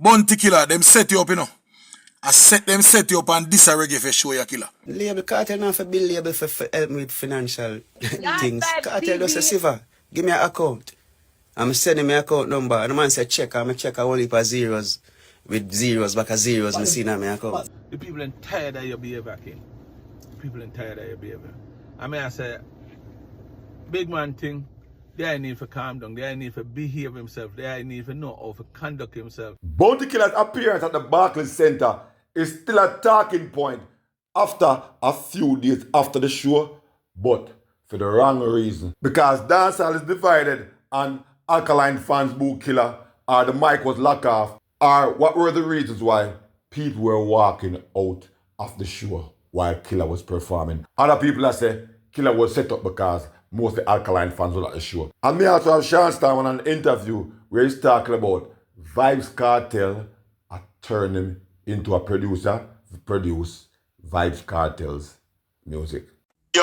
Bounty Killer, them set you up, you know. Them set you up and this a reggae for show you killer. Label Kartel not for bill label for help me with financial things. Kartel does a silver. Give me an account. I'm sending me account number. And the man said check. I'm check a whole heap of zeros. With zeros, back of zeros, I see my account. The people are tired of your behavior, King. People are tired of your behavior. I mean, I say, big man thing, they need to calm down, they need to behave himself, they need to know how to conduct himself. Bounty Killer's appearance at the Barclays Center is still a talking point after a few days after the show, but for the wrong reason. Because dancehall is divided and Alkaline fans boo Killer, or the mic was locked off, or what were the reasons why people were walking out of the show while Killer was performing. Other people that say Killer was set up because most of the Alkaline fans were at the show. And me also have Shawn on an interview where he's talking about Vybz Kartel are turning into a producer to produce Vybz Kartel's music. Yo,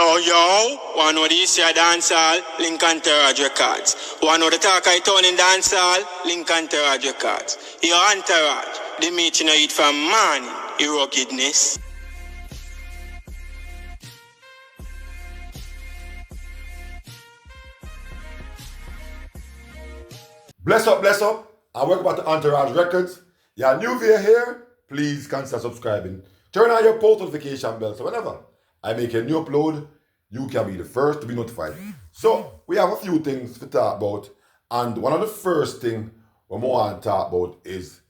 one know the Eastside dancehall, link Entourage Records. One know the Talkai Town in dancehall, link Entourage Records. Your Entourage, the meat you know eat from money, your ruggedness. Bless up, and welcome back to Entourage Records. You're new via here, please consider subscribing. Turn on your post notification bell so whenever I make a new upload, you can be the first to be notified. So, we have a few things to talk about, and one of the first things we want to talk about is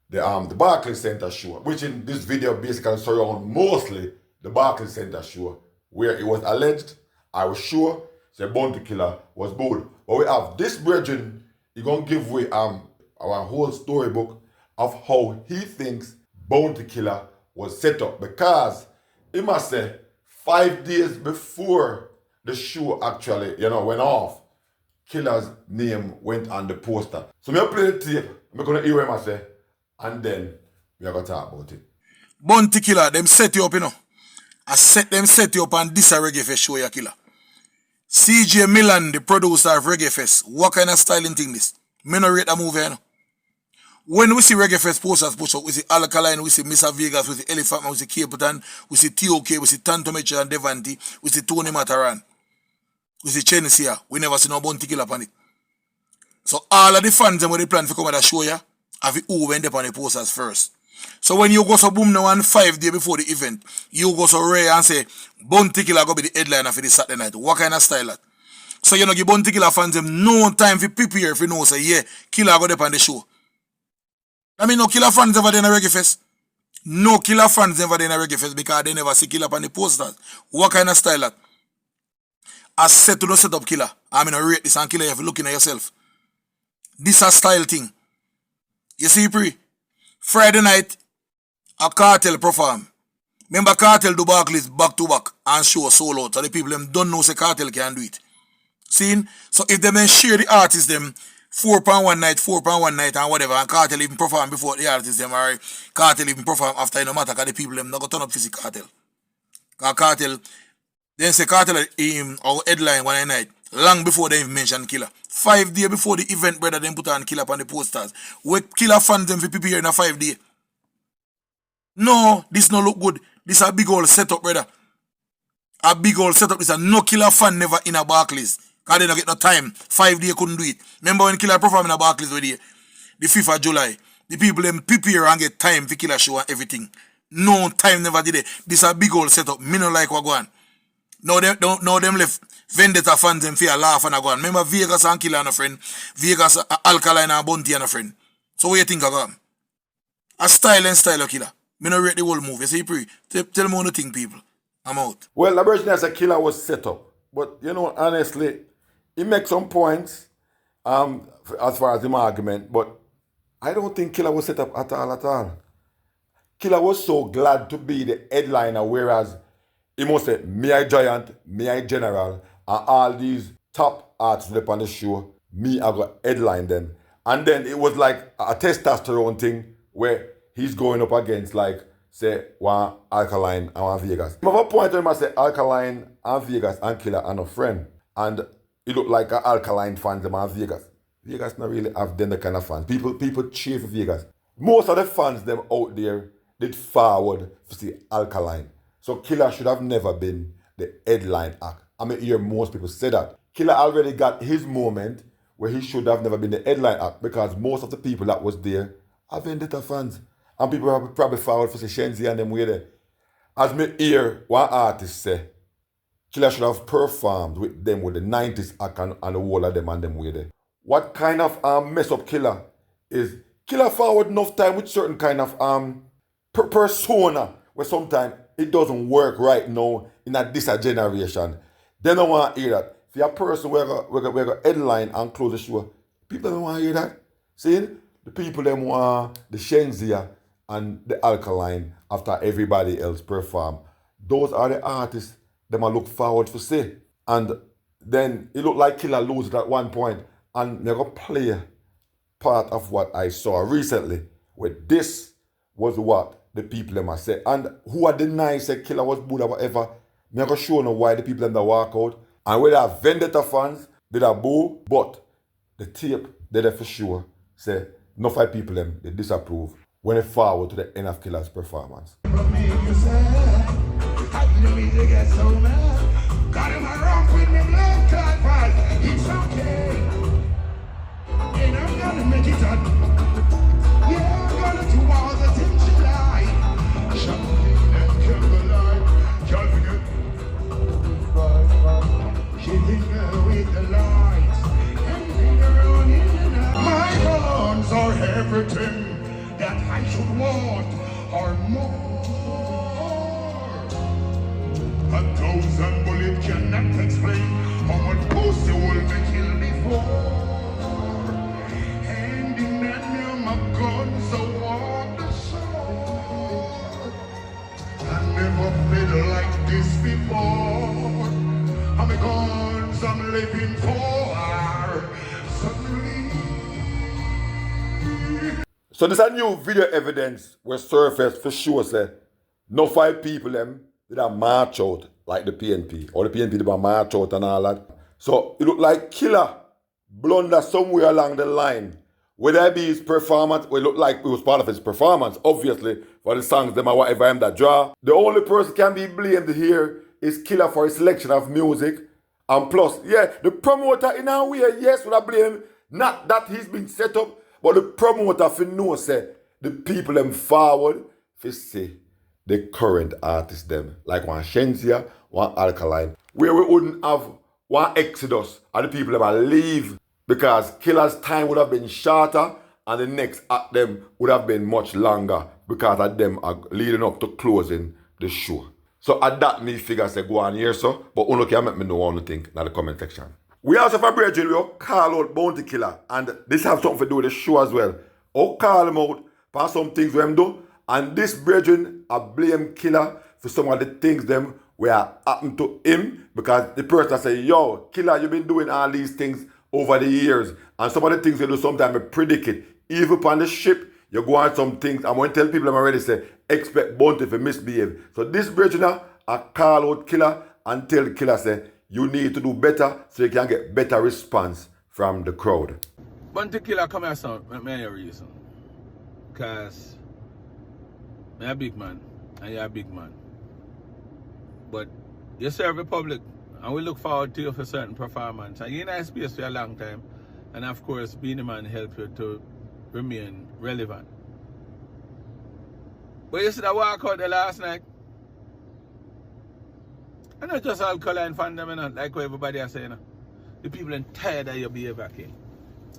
the Barclays Center show, which in this video basically surrounds mostly the Barclays Center show, where it was alleged, I was sure, the Bounty Killer was bold. But we have this brethren, he's going to give away our whole storybook of how he thinks Bounty Killer was set up, because he must say 5 days before the show actually, went off, Killer's name went on the poster. So me play the tape, I'm going to hear him say, and then we are going to talk about it. Bounty Killer, them set you up, you know. Them set you up and this a reggae fest show you killer. CJ Milan, the producer of Reggae Fest, what kind of styling thing this? Me no rate that movie, you know. When we see Reggae Fest posters push up, we see Alkaline, we see Mr. Vegas, we see Elephant Man, we see Capleton, we see TOK, we see Tanto Mitchell and Devante, we see Tony Mataran, we see Chenesia. We never see no Bounty Killer upon it. So all of the fans when they plan to come at the show, yeah, have it over and upon the posters first. So when you go so boom now and 5 days before the event, you go so rare and say, Bounty Killer go be the headliner for the Saturday night. What kind of style that? So you know give Bounty Killer fans them no time to prepare if you know say, yeah, Killer go up on the show. I mean, no Killer fans ever done a Reggae Fest. No Killer fans ever done a Reggae Fest because they never see Killer on the posters. What kind of style that? I said to no set up Killer. I mean, I rate this and Killer, you have to look in at yourself. This a style thing. You see, Friday night, a Kartel perform. Remember Kartel do Barclays back to back and show solo out. So the people them don't know say Kartel can do it. See? So if they share the artists them, 4 pound one night and whatever, and Kartel even perform before the artists them, or Kartel even perform after, no matter because the people them not going to turn up to see Kartel. Because Kartel, then say Kartel our headline one night, long before they even mention Killer. 5 days before the event, brother, them put on Killer on the posters. We Killer fans them for prepare in a 5 days. No, this no look good. This a big old setup, brother. A big old setup. This a no Killer fan never in a Barclays. Because they don't get no time. 5 days couldn't do it. Remember when Killer perform in a Barclays the 5th of July. The people them prepare and get time for Killer show and everything. No time never did it. This a big old setup. Me no like what go on. Now them left Vendetta fans them fear laugh and go on. Remember Vegas and Killer and a friend. Vegas, Alkaline and Bounty and a friend. So what you think of them? A style of Killer. Me no rate the whole movie. See, tell me what you think, people. I'm out. Well, the version as a Killer was set up. But, honestly, he makes some points as far as the argument. But I don't think Killer was set up at all. Killer was so glad to be the headliner, whereas he must say, me I giant, me I general, and all these top artists up on the show, me I got headline them. And then it was like a testosterone thing where he's going up against like, say, one Alkaline and one Vegas. I have a point where I say Alkaline and Vegas and Killer are no friend. And it look like an Alkaline fans them and Vegas. Vegas not really have them the kind of fans. People cheer for Vegas. most of the fans them out there did forward for see Alkaline. So Killer should have never been the headline act. I mean, hear most people say that. Killer already got his moment where he should have never been the headline act because most of the people that was there are Vendetta fans. And people are probably forward for say Shenzi and them way there. As me hear one artist say, Killer should have performed with them with the 90s act and the whole of them and them way there. What kind of mess up Killer is Killer forward enough time with certain kind of persona where sometimes it doesn't work right now in this generation. They don't want to hear that. If you're a person where go headline and close the show, people don't want to hear that. See? The people them want the Shenzia and the Alkaline after everybody else perform. Those are the artists them I look forward to see. And then it looked like Killer loses at one point. And they're going to play part of what I saw recently. Where this was what the people them say. And who are denying say Killer was good or whatever. I'm going to show them why the people them that walk out. And whether are Vendetta fans, they are boo. But the tape, they for sure say, no five people them, they disapprove when they forward to the end of Killer's performance. Everything that I should want or more. 1,000 bullets cannot explain how much pussy will be killed before. Handing them my gun so on the shore. I never felt like this before. I'm the guns I'm living for. Suddenly. So there's a new video evidence where surfaced for sure say no five people them did a march out like the PNP or the PNP did a march out and all that. So it looked like Killer blunder somewhere along the line. Whether it be his performance, well, it looked like it was part of his performance, obviously, for the songs them or whatever him that draw. The only person can be blamed here is Killer for his selection of music. And plus, yeah, the promoter in a way, yes, would have blamed. Not that he's been set up. But the promoter for know say the people them forward for say the current artists them like one Shenzia, one Alkaline, where we wouldn't have one exodus and the people them will leave because Killer's time would have been shorter and the next act them would have been much longer because of them are leading up to closing the show. So at that me figure say go on here so, but only can make me know what you think in the comment section. We also have a bridge, call out Bounty Killer, and this have something to do with the show as well. Or call him out for some things we do, and this brethren I blame Killer for some of the things them were happened to him because the person say, yo, Killer, you've been doing all these things over the years, and some of the things you do sometimes I predict it. Even upon the ship, you go on some things, I'm going to tell people I'm already say, expect Bounty to misbehave. So this brethren I call out Killer and tell the Killer say, you need to do better so you can get better response from the crowd. Bounty Killer come here, son, many reason. Because I'm a big man and you're a big man. But you serve the public and we look forward to you for certain performance. And you're in a space for a long time. And of course, being a man helps you to remain relevant. But you see that walk out there last night? And not just Alkaline fan them, like what everybody is saying. The people are tired of your behavior, King.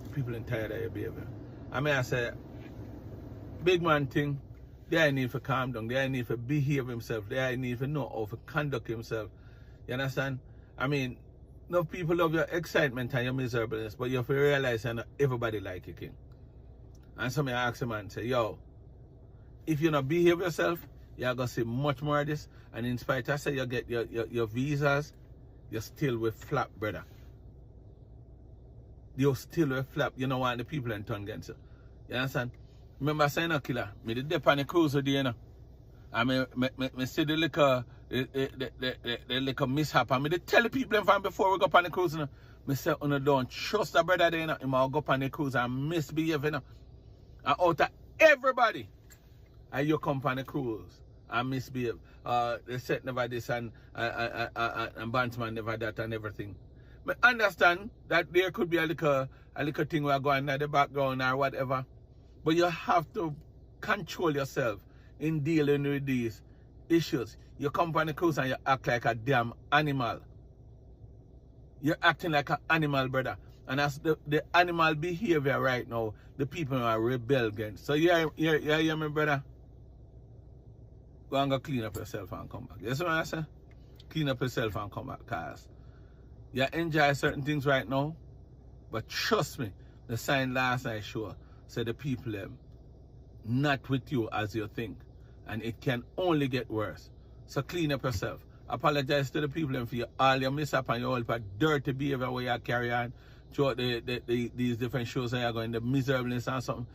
The people are tired of your behavior. I mean, I say, big man thing, they need to calm down, they need to behave himself, they need to know how to conduct himself. You understand? I mean, no people love your excitement and your miserableness, but you have to realize that everybody like you, King. And so I ask a man, say, yo, if you not behave yourself, you're going to see much more of this. And in spite of say you get your visas, you're still with flap, brother. You're still with flap. You know what the people in turn against you. You understand? Remember saying a Killer, me the dip on the cruise with you, you know. I me see the little mishap. And me tell the people from before we go up on the cruise, you know. Me say, don't trust the brother there, you know. He might go up on the cruise and misbehave, you know. And out of everybody. And you come on the cruise and misbehave. They set never this and Bantsman never that and everything. But understand that there could be a little thing we're going in the background or whatever. But you have to control yourself in dealing with these issues. You come on the cruise and you act like a damn animal. You're acting like an animal, brother. And that's the animal behavior right now, the people are rebel against. So you hear me, brother? Go and go clean up yourself and come back. You see what I say? Clean up yourself and come back. Cause you enjoy certain things right now, but trust me, the sign last night sure said the people not with you as you think. And it can only get worse. So clean up yourself. Apologize to the people for all your mishap and your all dirty behavior where you carry on throughout these different shows that you're going, the miserableness and something.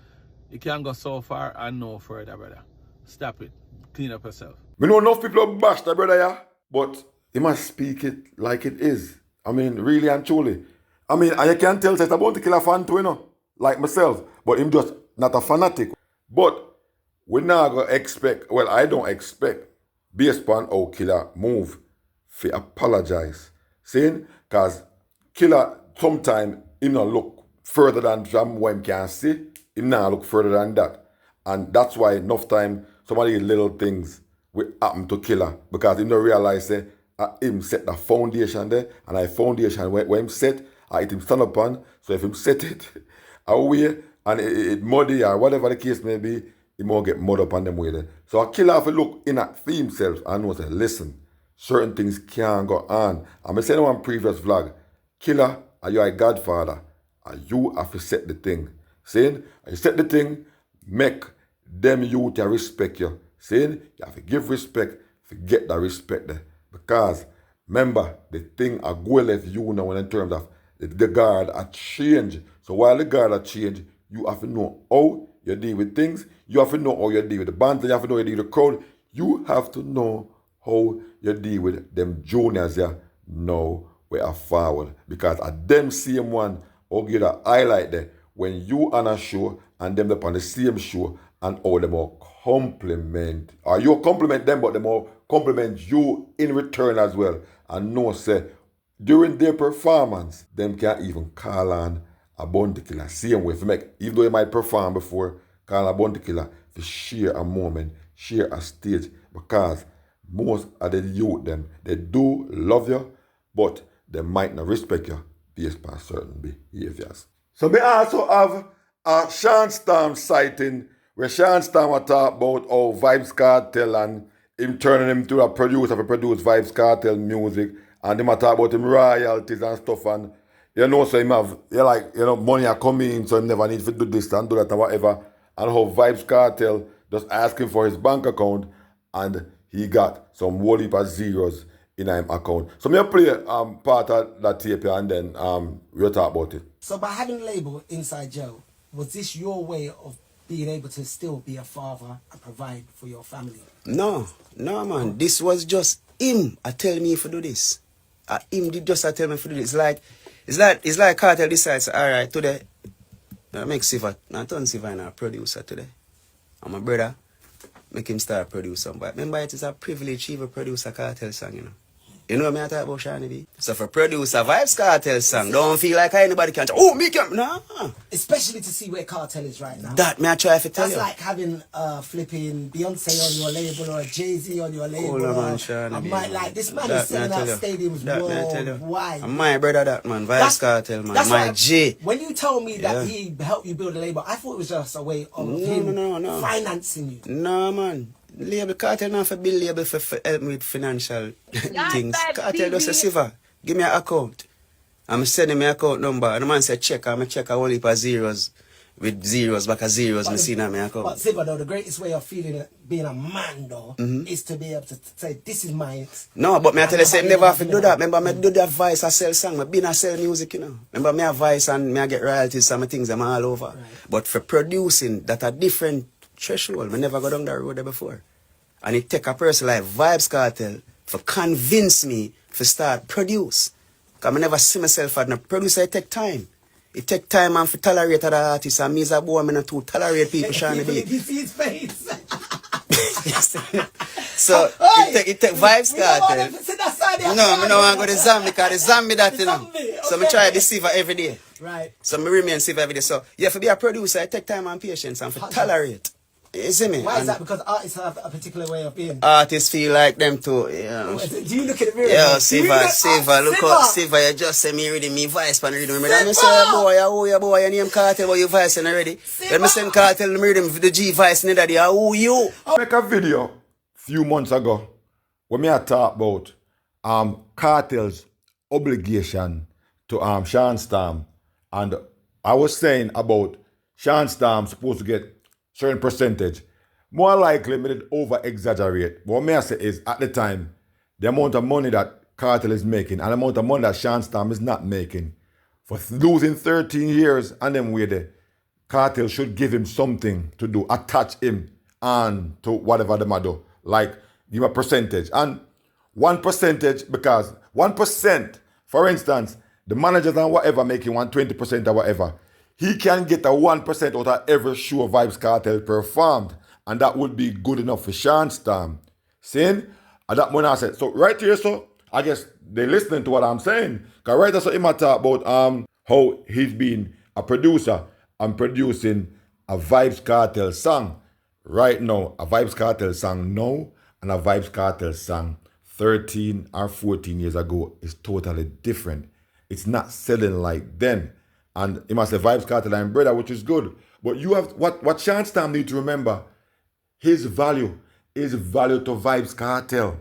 You can't go so far and no further, brother. Stop it. Clean up yourself. We know enough people have bashed that brother, yeah? But he must speak it like it is. I mean, really and truly. I mean, and you can tell that it's about to kill a fan too, you know? Like myself. But him just not a fanatic. But we now go expect, well, I don't expect, based upon how Killer move, to apologize. Saying, because Killer, sometime, he not look further than what he can see. He not look further than that. And that's why enough time, some of these little things will happen to Killer. Because he don't realize that him set the foundation there. And that foundation, when him set, it him stand upon. So if him set it away, and it muddy or whatever the case may be, he won't get mud up on them way there. So a Killer have to look in at for himself and know say, listen, certain things can't go on. I'm saying on one previous vlog, Killer, are you a godfather? And you have to set the thing. Saying, you set the thing, make them youth to respect you. Saying, you have to give respect, to get that respect there. Because, remember, the thing are going left you now in terms of the guard are change. So while the guard are change, you have to know how you deal with things. You have to know how you deal with the band. You have to know how you deal with the crowd. You have to know how you deal with them juniors here now we are forward. Because at them same one, or get a highlight there when you on a show and them up on the same show and all them all compliment. Or you compliment them, but them all compliment you in return as well. And no say, during their performance, them can't even call on a Bounty Killer. Same way, for make, even though you might perform before, call a Bounty Killer to share a moment, share a stage. Because most of the youth, them, they do love you, but they might not respect you based on certain behaviors. So we also have a Shawn Storm sighting where Shawn Storm was talk about how Vybz Kartel and him turning him to a producer to produce Vybz Kartel music, and him talk about him royalties and stuff, and you know, so him have, money are coming in, so him never need to do this and do that and whatever, and how Vybz Kartel just asking for his bank account, and he got some whole heap of zeros in his account. So me play part of that tape here and then we'll talk about it. So by having a label inside jail, was this your way of being able to still be a father and provide for your family? No, man. This was just him tell me if to do this. Him did just tell me if to do this. It's like Kartel decides, all right, today, I make Siva, I turn Siva in a producer today. I'm a brother, make him start producing. But remember, it is a privilege to even produce a Kartel song, you know. You know what I talk about, Shawnee B? So for produce a Vybz Kartel song, don't feel like anybody can me can. No. Especially to see where Kartel is right now. That me I try to tell you. That's like having flipping Beyonce on your label or a Jay-Z on your label. Cool, man, Shawnee B. Like this man is selling out stadiums worldwide. And my brother that man, Vybz Kartel man, my J. When you told me that he helped you build a label, I thought it was just a way of him financing you. No, man. Label Kartel not for build label for help me with financial things. Kartel just say, Siva, give me an account. I'm sending me account number. And the man said, check. I'm check a whole heap of zeros. With zeros, back of zeros, I see now my account. But Siva, though, the greatest way of feeling being a man, though, is to be able to say, this is mine. No, but me I tell you, say, never have to do that. Remember, me do that voice, I sell song. Me been a sell music, you know. Remember, me a voice and me I get royalties, some things, I'm all over. Right. But for producing, that a different threshold. I never go down that road there before. And it take a person like Vybz Kartel for convince me to start produce. Because I never see myself as a producer, it take time. It take time man for tolerate other artists, and me as a boy, I not too tolerate people Shawn People D. if you see his face. So Hey, it take Vibes we don't want Kartel. them to sit that side there. No, I don't want to go to Zombie because the Zombie that, you know. Zombie, So I okay. try to deceive her every day. Right. So I remain safe every day. So you have to be a producer, it take time and patience and for tolerate. You see me? Why is And that? Because artists have a particular way of being. artists feel like them too. Yeah. Do you look at the mirror? Yeah, Do you Siva, look Siva. up, Siva, you just say me reading me voice pan reading me. Then me say, boy, your name Kartel, but your voice and already. Then me send Kartel, me reading the G voice and that, who you? I make a video few months ago when me I talk about Kartel's obligation to Shawn Storm, and I was saying about Shawn Storm supposed to get certain percentage. More likely, me did over exaggerate. But what me I say is at the time, the amount of money that Kartel is making and the amount of money that Shawn Storm is not making for losing 13 years and then where the Kartel should give him something to do, attach him on to whatever they might do, like give a percentage. And 1% because 1%, for instance, the managers and whatever making 120% or whatever, he can get a 1% out of every show Vibes Kartel performed, and that would be good enough for Shawn Storm. Saying, and that when I said, so right here, so I guess they're listening to what I'm saying. Because right there, so he might talk about how he's been a producer and producing a Vibes Kartel song right now, a Vibes Kartel song now, and a Vibes Kartel song 13 or 14 years ago is totally different. It's not selling like then. And he must say Vibes Kartel and Brother, which is good. But you have what Shawn Storm need to remember, his value is value to Vibes Kartel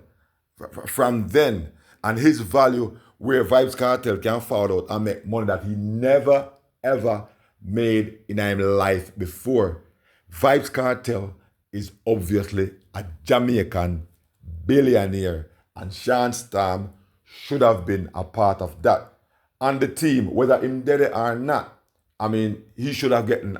from then. And his value where Vibes Kartel can fall out and make money that he never ever made in his life before. Vibes Kartel is obviously a Jamaican billionaire, and Shawn Storm should have been a part of that. And the team, whether him dead or not, I mean, he should have been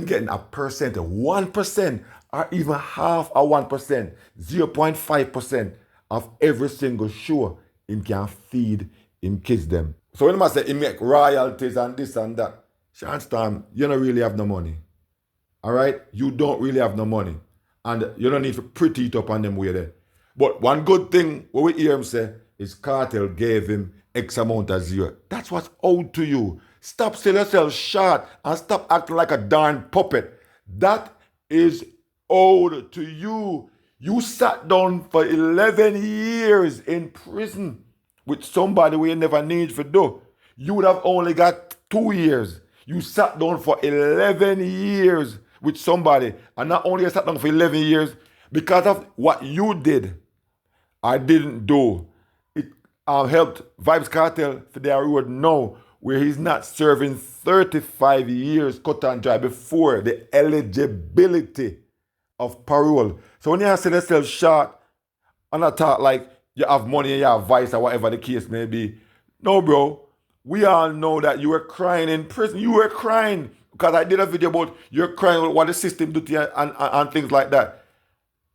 getting a percent, 1%, or even half a 1%, 0.5% of every single show him can feed him kids them. So when I say he make royalties and this and that, Shawn Storm, you don't really have no money. Alright? You don't really have no money. And you don't need to pretty it up on them way there. But one good thing what we hear him say is Kartel gave him X amount of zero. That's what's owed to you. Stop selling yourself short and stop acting like a darn puppet. That is owed to you. You sat down for 11 years in prison with somebody we never need for do. You would have only got 2 years. You sat down for 11 years with somebody, and not only you sat down for 11 years, because of what you did or didn't do, it helped Vibes Kartel for their reward now, where he's not serving 35 years cut and dry before the eligibility of parole. So when you say yourself short and I talk like you have money and you have vice or whatever the case may be, no, bro. We all know that you were crying in prison. You were crying because I did a video about you're crying about what the system do to you and things like that.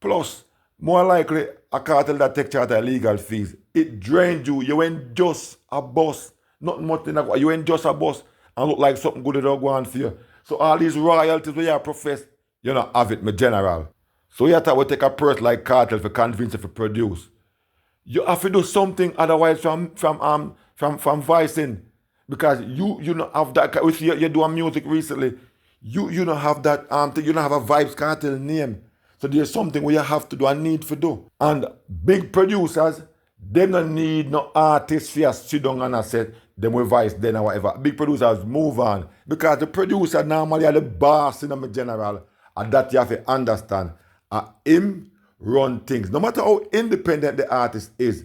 Plus, more likely, a cartel that take charge of legal fees. It drained you. You ain't just a boss. Not much in that. You ain't just a boss and look like something good that don't go on for you. So all these royalties where you profess, you don't have it, my general. So you have to take a person like Kartel to convince you to produce. You have to do something otherwise from voicing, because you don't have that. We see you doing music recently. You don't have that you don't have a Vibes Kartel name. So there's something where you have to do and need to do. And big producers, they don't need no artists for sit down and say them will voice then or whatever. Big producers move on, because the producer normally are the boss in the general, and that you have to understand. Him run things. No matter how independent the artist is,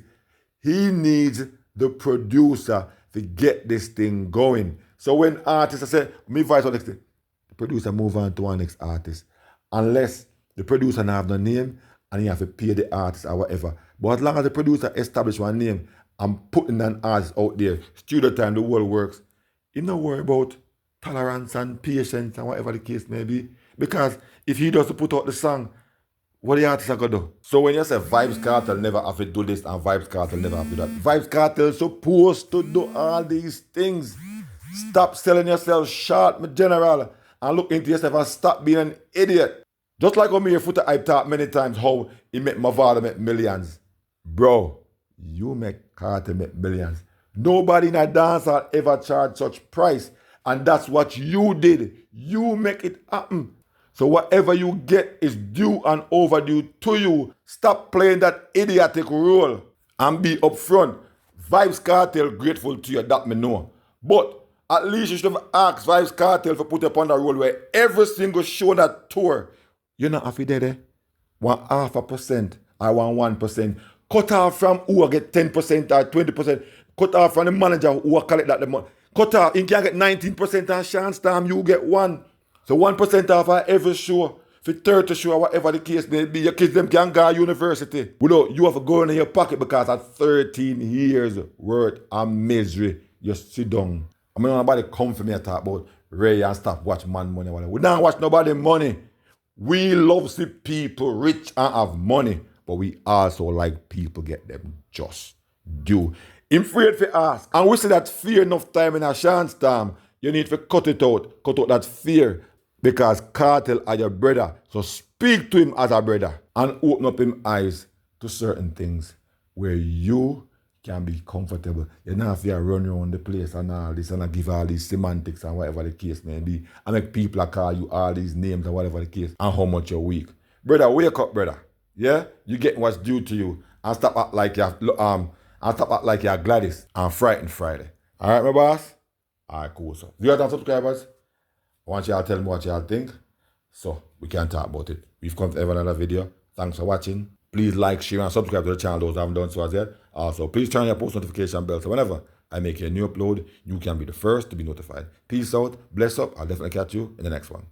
he needs the producer to get this thing going. So when artists say, me voice on next thing, the producer move on to our next artist. Unless the producer don't have no name and he have to pay the artist or whatever. But as long as the producer establish one name and putting an artist out there, studio time, the world works, he don't worry about tolerance and patience and whatever the case may be. Because if he doesn't put out the song, what the artists are going to do? So when you say Vibes Kartel never have to do this and Vibes Kartel never have to do that, Vibes Kartel is supposed to do all these things. Stop selling yourself short, my general, and look into yourself and stop being an idiot. Just like Omir Foota, I've talked many times how he make my father make millions. Bro, you make Kartel make millions. Nobody in a dancehall ever charged such price. And that's what you did. You make it happen. So whatever you get is due and overdue to you. Stop playing that idiotic role and be upfront. Vybz Kartel grateful to you, that me know. But at least you should have asked Vybz Kartel for put up on the role where every single show that tour, you're not happy there. 0.5% or 1%. Cut off from who will get 10% or 20%. Cut off from the manager who will collect that the money. Cut off, you can get 19% on Shawn's time, you get 1. So 1% off of every show. For 30 show or whatever the case may be, your kids them can go to university. Without you have to go in your pocket because at 13 years worth of misery, you sit down. I mean, nobody come for me and talk about Ray and stop watch man money. We don't watch nobody money. We love see people rich and have money, but we also like people get them just due. I'm afraid for ask. And we see that fear enough time in a Shawn's time. You need to cut it out. Cut out that fear. Because Kartel are your brother. So speak to him as a brother. And open up his eyes to certain things where you can be comfortable. You don't have to run around the place and all this and give all these semantics and whatever the case may be. And make people call you all these names and whatever the case. And how much you're weak. Brother, wake up, brother. Yeah? You get what's due to you. And stop act like you're Gladys and Frightened Friday. Alright, my boss? Alright, cool. So, 0 subscribers. I want y'all to tell me what y'all think. So, we can talk about it. We've come to another video. Thanks for watching. Please like, share, and subscribe to the channel, those who haven't done so as yet. Also, please turn on your post notification bell so whenever I make a new upload, you can be the first to be notified. Peace out. Bless up. I'll definitely catch you in the next one.